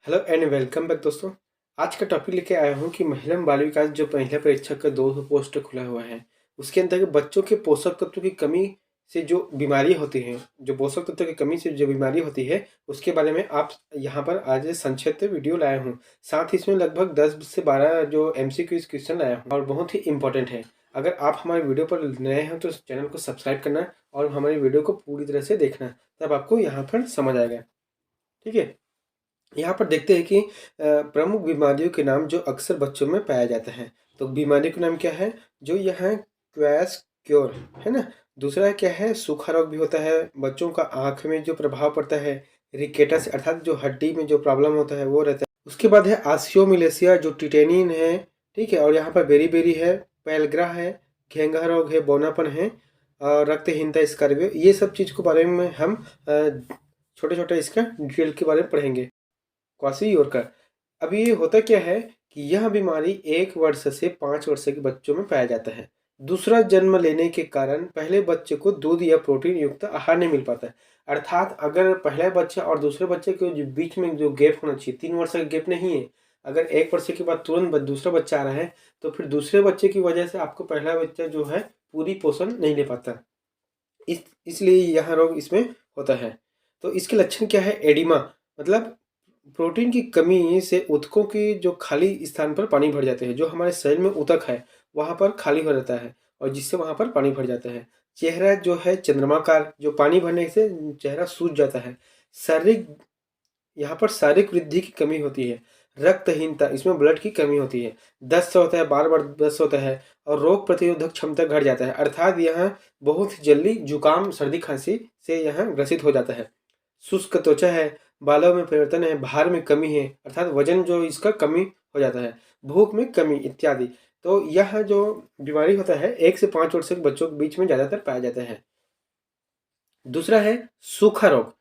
Hello and welcome back दोस्तों। आज का टॉपिक लेके आया हूँ कि महिला एवं बाल विकास जो महिला परीक्षक का 200 पोस्ट खुला हुआ है, उसके अंतर्गत बच्चों के पोषक तत्वों की कमी से जो बीमारी होती है, जो पोषक तत्वों की कमी से जो बीमारी होती है, उसके बारे में आप यहाँ पर आज संक्षिप्त वीडियो लाया हूँ। साथ ही इसमें लगभग 10 से 12 जो एमसीक्यूज क्वेश्चन लाया हूँ और बहुत ही इंपॉर्टेंट है। अगर आप हमारे वीडियो पर नए हैं तो चैनल को सब्सक्राइब करना और हमारी वीडियो को पूरी तरह से देखना, तब आपको यहाँ पर समझ आएगा। ठीक है, यहाँ पर देखते हैं कि प्रमुख बीमारियों के नाम जो अक्सर बच्चों में पाया जाता है। तो बीमारियों का नाम क्या है? जो यहाँ क्वैश क्योर है ना। दूसरा क्या है? सूखा रोग भी होता है। बच्चों का आँख में जो प्रभाव पड़ता है, रिकेटस अर्थात जो हड्डी में जो प्रॉब्लम होता है वो रहता है। उसके बाद है ऑस्टियोमिलेसिया जो टिटेनिन है, ठीक है। और यहाँ पर बेरी-बेरी है, पेलग्रा है, घेंघा रोग है, बौनापन है और रक्तहीनता स्कार्वियो। ये सब चीज़ के बारे में हम छोटे-छोटे इसका डिटेल के बारे में पढ़ेंगे। क्वाशीयोरकर। अब ये होता क्या है कि यह बीमारी 1 वर्ष से 5 वर्ष के बच्चों में पाया जाता है। दूसरा जन्म लेने के कारण पहले बच्चे को दूध या प्रोटीन युक्त आहार नहीं मिल पाता है। अर्थात अगर पहला बच्चा और दूसरे बच्चे के जो बीच में जो गैप होना चाहिए, 3 वर्ष का गैप नहीं है। अगर 1 वर्ष के बाद तुरंत दूसरा बच्चा आ रहा है, तो फिर दूसरे बच्चे की वजह से आपको पहला बच्चा जो है पूरी पोषण नहीं ले पाता। इसलिए यह रोग इसमें होता है। तो इसके लक्षण क्या है? एडिमा मतलब प्रोटीन की कमी से ऊतकों की जो खाली स्थान पर पानी भर जाते हैं। जो हमारे शरीर में ऊतक है, वहाँ पर खाली हो जाता है और जिससे वहाँ पर पानी भर जाता है। चेहरा जो है चंद्रमाकार, जो पानी भरने से चेहरा सूज जाता है। शारीरिक यहाँ पर शारीरिक वृद्धि की कमी होती है। रक्तहीनता, इसमें ब्लड की कमी होती है। दस्त होता है, बार-बार दस्त होता है और रोग प्रतिरोधक क्षमता घट जाता है। अर्थात यहाँ बहुत जल्दी जुकाम, सर्दी, खांसी से यहाँ ग्रसित हो जाता है। शुष्क त्वचा है, बालों में परिवर्तन है, भार में कमी है अर्थात वजन जो इसका कमी हो जाता है, भूख में कमी इत्यादि। तो यह जो बीमारी होता है 1 से 5 वर्ष के बच्चों के बीच में ज़्यादातर पाया जाता है। दूसरा है सूखा रोग।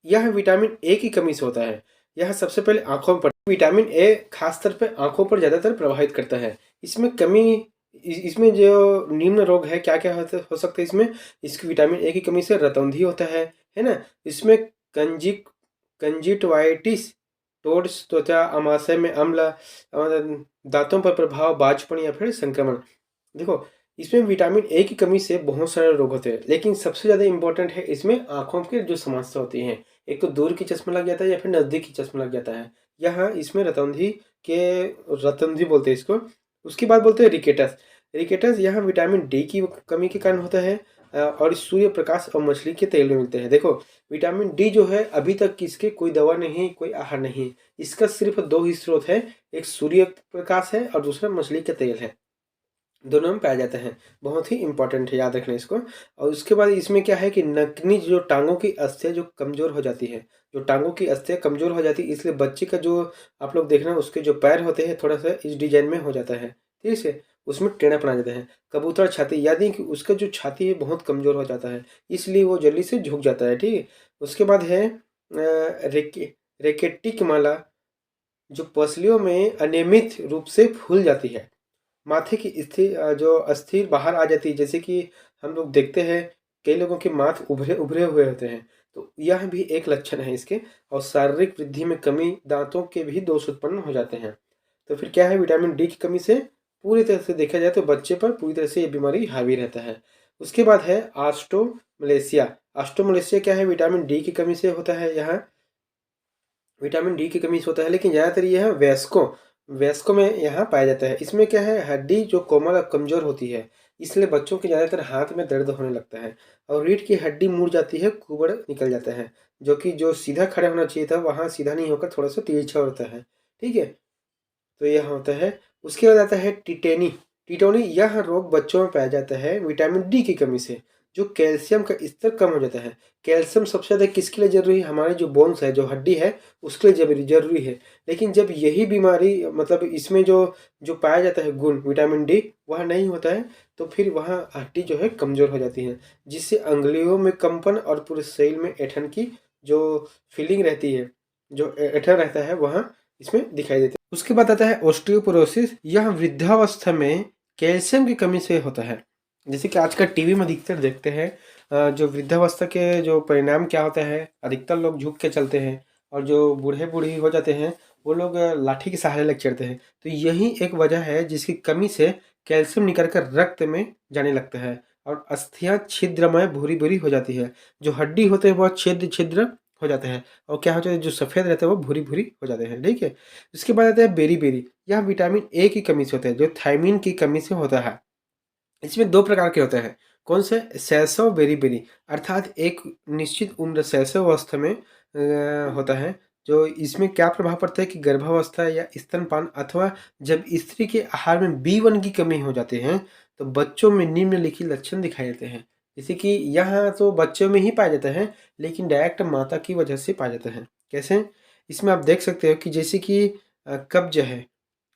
यह विटामिन ए की कमी से होता है। यह सबसे पहले आँखों पर विटामिन ए खासतौर पे आँखों पर ज़्यादातर प्रभावित करता है। इसमें कमी इसमें जो निम्न रोग है क्या-क्या हो सकते हैं इसमें? इसकी विटामिन ए की कमी से रतौंधी होता है ना? इसमें कंजक्टिवाइटिस, टोड्स, त्वचा, आमाशय में अम्ल, दाँतों पर प्रभाव, बाझपन या फिर संक्रमण। देखो, इसमें विटामिन ए की कमी से बहुत सारे रोग होते हैं, लेकिन सबसे ज़्यादा इम्पोर्टेंट है इसमें आँखों की जो समस्या होती है। एक तो दूर की चश्मा लग जाता है या फिर नज़दीक की चश्मा लग जाता है। यहाँ इसमें रतौंधी बोलते हैं इसको। उसके बाद बोलते हैं रिकेटस। रिकेटस यहाँ विटामिन डी की कमी के कारण होता है और सूर्य प्रकाश और मछली के तेल में मिलते हैं। देखो, विटामिन डी जो है अभी तक इसके कोई दवा नहीं, कोई आहार नहीं। इसका सिर्फ 2 ही स्रोत है, एक सूर्य प्रकाश है और दूसरा मछली का तेल है। दोनों में पाया जाता है। बहुत ही इम्पोर्टेंट है, याद रखना इसको। और उसके बाद इसमें क्या है कि नकनी जो टाँगों की अस्थियाँ जो कमज़ोर हो जाती है, जो टाँगों की अस्थियाँ कमज़ोर हो जाती है, इसलिए बच्चे का जो आप लोग देखना उसके जो पैर होते हैं थोड़ा-सा इस डिज़ाइन में हो जाता है, ठीक है? उसमें टेढ़ापन आ जाता है। कबूतर छाती, यानी कि उसका जो छाती है बहुत कमज़ोर हो जाता है, इसलिए वो जल्दी से झुक जाता है, ठीक है? उसके बाद है रेकेटिक माला, जो पसलियों में अनियमित रूप से फूल जाती है। माथे की जो अस्थिर बाहर आ जाती है, जैसे कि हम लोग देखते हैं कई लोगों के माथ उभरे हुए होते हैं, तो यह भी एक लक्षण है इसके। और शारीरिक वृद्धि में कमी, दांतों के भी दोष उत्पन्न हो जाते हैं। तो फिर क्या है, विटामिन डी की कमी से पूरी तरह से देखा जाए तो बच्चे पर पूरी तरह से ये बीमारी हावी रहता है। उसके बाद है ऑस्टोमलेशिया। ऑस्टोमलेशिया क्या है? विटामिन डी की कमी से होता है। यहाँ विटामिन डी की कमी से होता है, लेकिन ज़्यादातर ये है वयस्कों में यहाँ पाया जाता है। इसमें क्या है, हड्डी जो कोमल और कमज़ोर होती है, इसलिए बच्चों के ज़्यादातर हाथ में दर्द होने लगता है और रीढ़ की हड्डी मुड़ जाती है, कुबड़ निकल जाता है, जो कि जो सीधा खड़ा होना चाहिए था वहाँ सीधा नहीं होकर थोड़ा-सा तिरछा होता है, ठीक है? तो यह होता है। उसके बाद आता है टिटोनी। यह रोग बच्चों में पाया जाता है विटामिन डी की कमी से, जो कैल्शियम का स्तर कम हो जाता है। कैल्शियम सबसे ज़्यादा किसके लिए ज़रूरी है? हमारे जो बोन्स है, जो हड्डी है, उसके लिए ज़रूरी है। लेकिन जब यही बीमारी मतलब इसमें जो जो पाया जाता है गुण विटामिन डी, वह नहीं होता है, तो फिर वहाँ हड्डी जो है कमज़ोर हो जाती है, जिससे अंगुलियों में कंपन और पूरे शरीर में ऐंठन की जो फीलिंग रहती है, जो ऐंठन रहता है, वहाँ इसमें दिखाई देता है। उसके बाद आता है ऑस्टियोपोरोसिस। यह वृद्धावस्था में कैल्शियम की कमी से होता है। जैसे कि आजकल टीवी में अधिकतर देखते हैं जो वृद्धावस्था के जो परिणाम क्या होता है, अधिकतर लोग झुक के चलते हैं और जो बूढ़े बूढ़ी हो जाते हैं वो लोग लाठी के सहारे लग चढ़ते हैं। तो यही एक वजह है जिसकी कमी से कैल्शियम निकल कर रक्त में जाने लगता है और अस्थियां छिद्रमय भूरी भूरी हो जाती है। जो हड्डी होते हैं बहुत छिद्र छिद्र हो जाते हैं और क्या होता है जो सफ़ेद रहते हैं वो भूरी भूरी हो जाते हैं। ठीक है, इसके बाद आता है बेरी बेरी। यह विटामिन ए की कमी से होता है, जो थायमीन की कमी से होता है। इसमें दो प्रकार के होते हैं। कौन से? शैशव बेरी बेरी, अर्थात एक निश्चित उम्र शैशव अवस्था में होता है। जो इसमें क्या प्रभाव पड़ता है कि गर्भावस्था या स्तनपान अथवा जब स्त्री के आहार में B1 की कमी हो जाती है तो बच्चों में निम्नलिखित लक्षण दिखाई देते हैं। जैसे कि यहाँ तो बच्चों में ही पाया जाता है लेकिन डायरेक्ट माता की वजह से पाया जाता है। कैसे? इसमें आप देख सकते हो कि जैसे कि कब्ज है,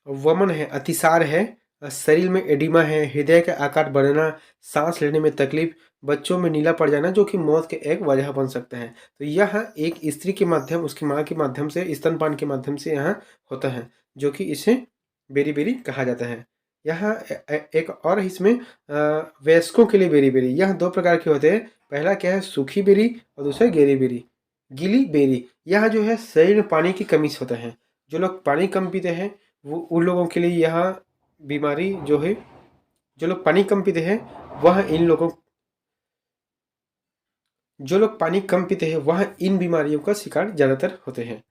वमन है, अतिसार है, शरीर में एडिमा है, हृदय का आकार बढ़ना, सांस लेने में तकलीफ, बच्चों में नीला पड़ जाना जो कि मौत के एक वजह बन सकता है। तो यह एक स्त्री के माध्यम उसकी माँ के माध्यम से स्तनपान के माध्यम से यहाँ होता है जो कि इसे बेरी बेरी कहा जाता है। यहाँ एक और इसमें वयस्कों के लिए बेरी बेरी, यह दो प्रकार के होते हैं। पहला क्या है? सूखी बेरी और दूसरा गेरी बेरी। गीली बेरी यह जो है शरीर में पानी की कमी से होता है। जो लोग पानी कम पीते हैं वो उन लोगों के लिए यह बीमारी जो है, जो लोग पानी कम पीते हैं वह इन लोगों जो लोग पानी कम पीते हैं वह इन बीमारियों का शिकार ज़्यादातर होते हैं।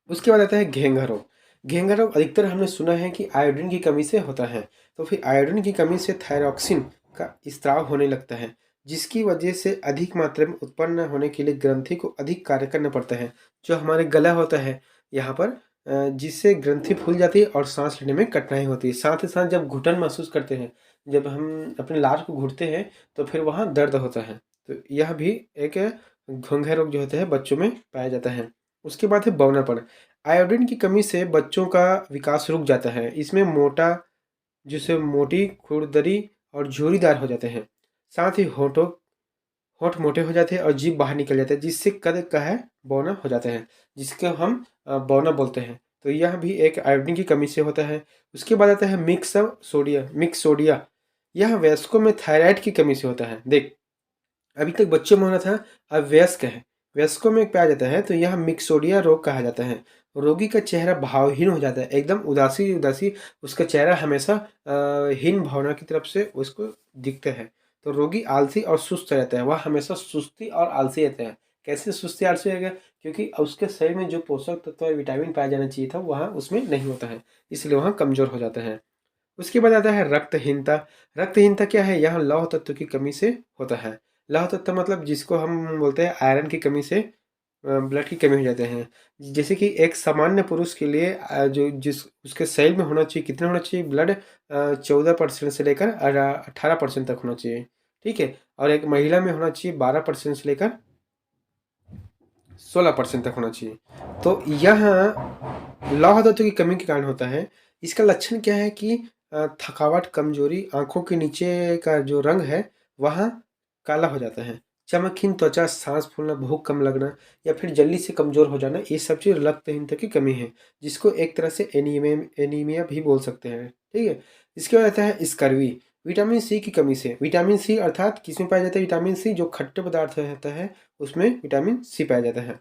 उसके बाद आता है घेंघा रोग। घेंघा रोग अधिकतर हमने सुना है कि आयोडीन की कमी से होता है। तो फिर आयोडीन की कमी से थायरॉक्सिन का स्त्राव होने लगता है जिसकी वजह से अधिक मात्रा में उत्पन्न होने के लिए ग्रंथि को अधिक कार्य करना पड़ता है। जो हमारे गला होता है यहाँ पर जिससे ग्रंथि फूल जाती है और सांस लेने में कठिनाई होती है। साथ ही साथ जब घुटन महसूस करते हैं, जब हम अपने लार को घुटते हैं तो फिर वहाँ दर्द होता है। तो यह भी एक घेंघा रोग जो होता है बच्चों में पाया जाता है। उसके बाद है बौनापन। आयोडीन की कमी से बच्चों का विकास रुक जाता है। इसमें मोटा जिसे मोटी खुरदरी और झुर्रीदार हो जाते हैं। साथ ही होठ मोटे हो जाते हैं और जीभ बाहर निकल जाता है जिससे कद का है बौना हो जाता है, जिसको हम बौना बोलते हैं। तो यह भी एक आयोडीन की कमी से होता है। उसके बाद आता है मिक्स सोडिया। यह वयस्कों में थायराइड की कमी से होता है। देख, अभी तक बच्चों में होना था, अब वयस्क है, वयस्कों में पाया जाता है। तो यह मिक्सोडिया रोग कहा जाता है। रोगी का चेहरा भावहीन हो जाता है, एकदम उदासी उदासी उसका चेहरा हमेशा हीन भावना की तरफ से उसको दिखता है। तो रोगी आलसी और सुस्त रहता है, वह हमेशा सुस्ती और आलसी रहता है। कैसे सुस्ती आलसी रहेगा? क्योंकि उसके शरीर में जो पोषक तत्व विटामिन पाया जाना चाहिए था वहाँ उसमें नहीं होता है, इसलिए वहाँ कमजोर हो जाता है। उसके बाद आता है रक्तहीनता। रक्तहीनता क्या है? यह लौह तत्व की कमी से होता है। लौह तत्व मतलब जिसको हम बोलते हैं आयरन की कमी से ब्लड की कमी हो जाते हैं। जैसे कि एक सामान्य पुरुष के लिए जो जिस उसके शरीर में होना चाहिए, कितना होना चाहिए ब्लड? 14% से लेकर 18% तक होना चाहिए। ठीक है, और एक महिला में होना चाहिए 12% से लेकर 16% तक होना चाहिए। तो यह लौह तत्व की कमी के कारण होता है। इसका लक्षण क्या है कि थकावट, कमजोरी, आंखों के नीचे का जो रंग है वह काला हो जाता है, चमकहीन त्वचा, सांस फूलना, भूख कम लगना या फिर जल्दी से कमजोर हो जाना, ये सब चीज़ रक्तहीनता की कमी है जिसको एक तरह से एनीमिया भी बोल सकते हैं। ठीक है, इसके बाद आता है स्कर्वी। विटामिन सी की कमी से, विटामिन सी अर्थात किसमें पाया जाता है? विटामिन सी जो खट्टे पदार्थ होता है उसमें विटामिन सी पाया जाता है।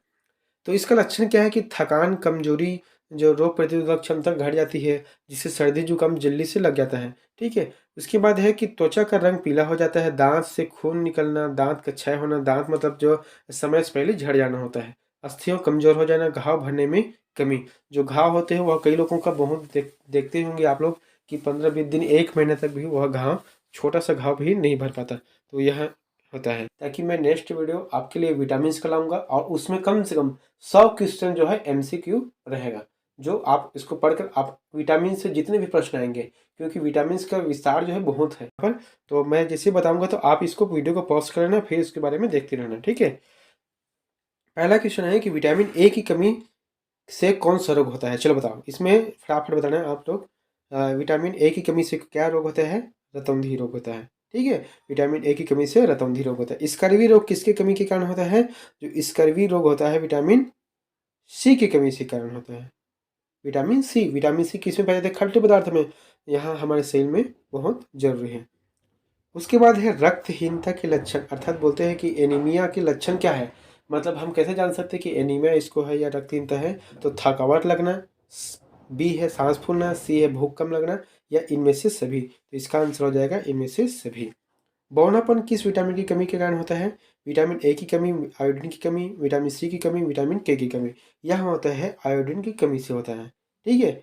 तो इसका लक्षण क्या है कि थकान, कमजोरी, जो रोग प्रतिरोधक क्षमता घट जाती है जिससे सर्दी जुकाम जल्दी से लग जाता है। ठीक है, उसके बाद है कि त्वचा का रंग पीला हो जाता है, दांत से खून निकलना, दांत का क्षय होना, दांत मतलब जो समय से पहले झड़ जाना होता है, अस्थियों कमजोर हो जाना, घाव भरने में कमी। जो घाव होते हैं वह कई लोगों का बहुत देखते होंगे आप लोग कि 15-20 दिन 1 महीने तक भी वह घाव, छोटा सा घाव भी नहीं भर पाता। तो यह होता है। ताकि मैं नेक्स्ट वीडियो आपके लिए विटामिन का लाऊंगा और उसमें कम से कम 100 क्वेश्चन जो है MCQ रहेगा, जो आप इसको पढ़कर आप विटामिन से जितने भी प्रश्न आएंगे, क्योंकि विटामिन का विस्तार जो है बहुत है पर। तो मैं जैसे बताऊंगा तो आप इसको वीडियो को पॉज कर लेना, फिर इसके बारे में देखते रहना। ठीक है, पहला क्वेश्चन है कि विटामिन ए की कमी से कौन सा रोग होता है? चलो बताओ, इसमें फटाफट बताना है आप लोग। विटामिन ए की कमी से क्या रोग होता है? रतौंधी रोग होता है। ठीक है, विटामिन ए की कमी से रतौंधी रोग होता है। स्कर्वी रोग किसके कमी के कारण होता है? जो स्कर्वी रोग होता है विटामिन सी की कमी से कारण होता है। विटामिन सी किसमें पाया जाता है? खट्टे पदार्थ में, यहाँ हमारे शरीर में बहुत जरूरी है। उसके बाद है रक्तहीनता के लक्षण, अर्थात बोलते हैं कि एनीमिया के लक्षण क्या है? मतलब हम कैसे जान सकते हैं कि एनीमिया इसको है या रक्तहीनता है? तो थकावट लगना, बी है सांस फूलना, सी है भूख कम लगना, या इनमें से सभी। तो इसका आंसर हो जाएगा इनमें से सभी। बौनापन किस विटामिन की कमी के कारण होता है? विटामिन ए की कमी, आयोडीन की कमी, विटामिन सी की कमी, विटामिन के की कमी। यह होता है आयोडीन की कमी से होता है। ठीक है।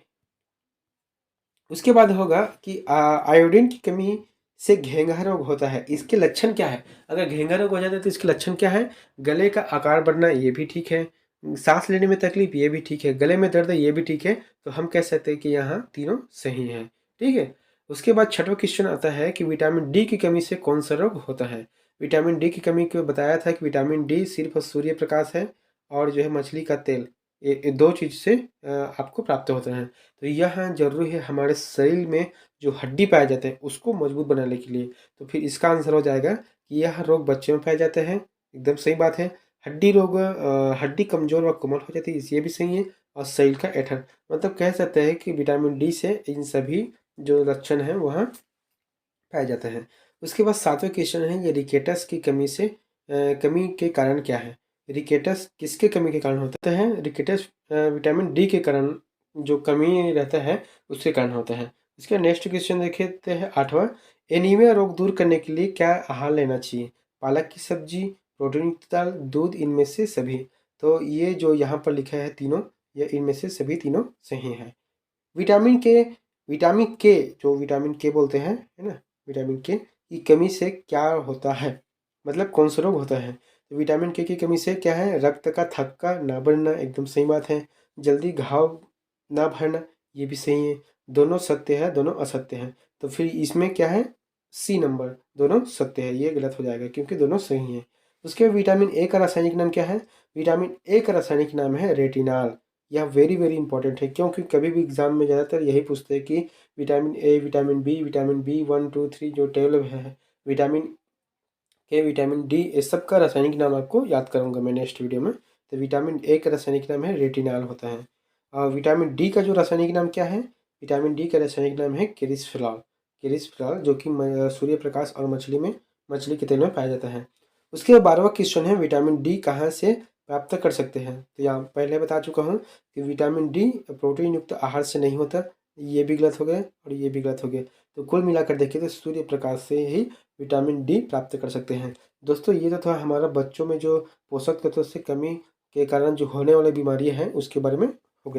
उसके बाद होगा कि आयोडीन की कमी से घेंघा रोग होता है, इसके लक्षण क्या है? अगर घेंघा रोग हो जाता है तो इसके लक्षण क्या है? गले का आकार बढ़ना, ये भी ठीक है। सांस लेने में तकलीफ, ये भी ठीक है। गले में दर्द, ये भी ठीक है। तो हम कह सकते हैं कि यहाँ तीनों सही हैं। ठीक है। उसके बाद छठवां क्वेश्चन आता है कि विटामिन डी की कमी से कौन सा रोग होता है? विटामिन डी की कमी को बताया था कि विटामिन डी सिर्फ सूर्य प्रकाश है और जो है मछली का तेल, ये दो चीज़ से आपको प्राप्त होता है। तो यह ज़रूरी है हमारे शरीर में जो हड्डी पाए जाते हैं उसको मजबूत बनाने के लिए। तो फिर इसका आंसर हो जाएगा कि यह रोग बच्चों में पाए जाते हैं। एकदम सही बात है। हड्डी रोग, हड्डी कमज़ोर व कोमल हो जाती है, ये भी सही है। और शरीर का ऐंठन, मतलब कह सकते हैं कि विटामिन डी से इन सभी जो लक्षण हैं वह पाए जाते हैं। उसके बाद सातवें क्वेश्चन है, ये रिकेटस की कमी से कमी के कारण क्या है? रिकेटस किसके कमी के कारण होता है? रिकेटस विटामिन डी के कारण जो कमी रहता है उसके कारण होता है। इसका नेक्स्ट क्वेश्चन देखते हैं आठवां, एनीमिया रोग दूर करने के लिए क्या आहार लेना चाहिए? पालक की सब्जी, प्रोटीन युक्त दाल, दूध, इनमें से सभी। तो ये जो यहाँ पर लिखा है तीनों, ये इनमें से सभी तीनों सही है। विटामिन के, विटामिन के जो विटामिन के बोलते हैं, है ना, विटामिन के की कमी से क्या होता है? मतलब कौन सा रोग होता है? तो विटामिन के की कमी से क्या है? रक्त का थक्का ना बढ़ना, एकदम सही बात है। जल्दी घाव ना भरना, ये भी सही है। दोनों सत्य है, दोनों असत्य हैं। तो फिर इसमें क्या है? सी नंबर, दोनों सत्य है, ये गलत हो जाएगा क्योंकि दोनों सही हैं। उसके बाद विटामिन ए का रासायनिक नाम क्या है? विटामिन ए का रासायनिक नाम है रेटिनॉल। यह वेरी वेरी इंपॉर्टेंट है क्योंकि कभी भी एग्जाम में ज़्यादातर यही पूछते हैं कि विटामिन ए, विटामिन बी 1 2 3 जो 12 है, विटामिन के, विटामिन डी, ये सब का रासायनिक नाम आपको याद करूंगा मैं नेक्स्ट वीडियो में। तो विटामिन ए का रासायनिक नाम है रेटिनॉल होता है। और विटामिन डी का जो रासायनिक नाम क्या है? विटामिन डी का रासायनिक नाम है क्रिस्फेरॉल। क्रिस्फेरॉल जो कि सूर्य प्रकाश और मछली में, मछली के तेल में पाया जाता है। उसके बाद 12वां क्वेश्चन है, विटामिन डी कहाँ से प्राप्त कर सकते हैं? तो यहाँ पहले बता चुका हूँ कि विटामिन डी प्रोटीन युक्त आहार से नहीं होता, ये भी गलत हो गए और ये भी गलत हो गए। तो कुल मिलाकर देखिए तो सूर्य प्रकाश से ही विटामिन डी प्राप्त कर सकते हैं। दोस्तों ये तो था हमारा बच्चों में जो पोषक तत्वों से कमी के कारण जो होने वाली बीमारियां हैं उसके बारे में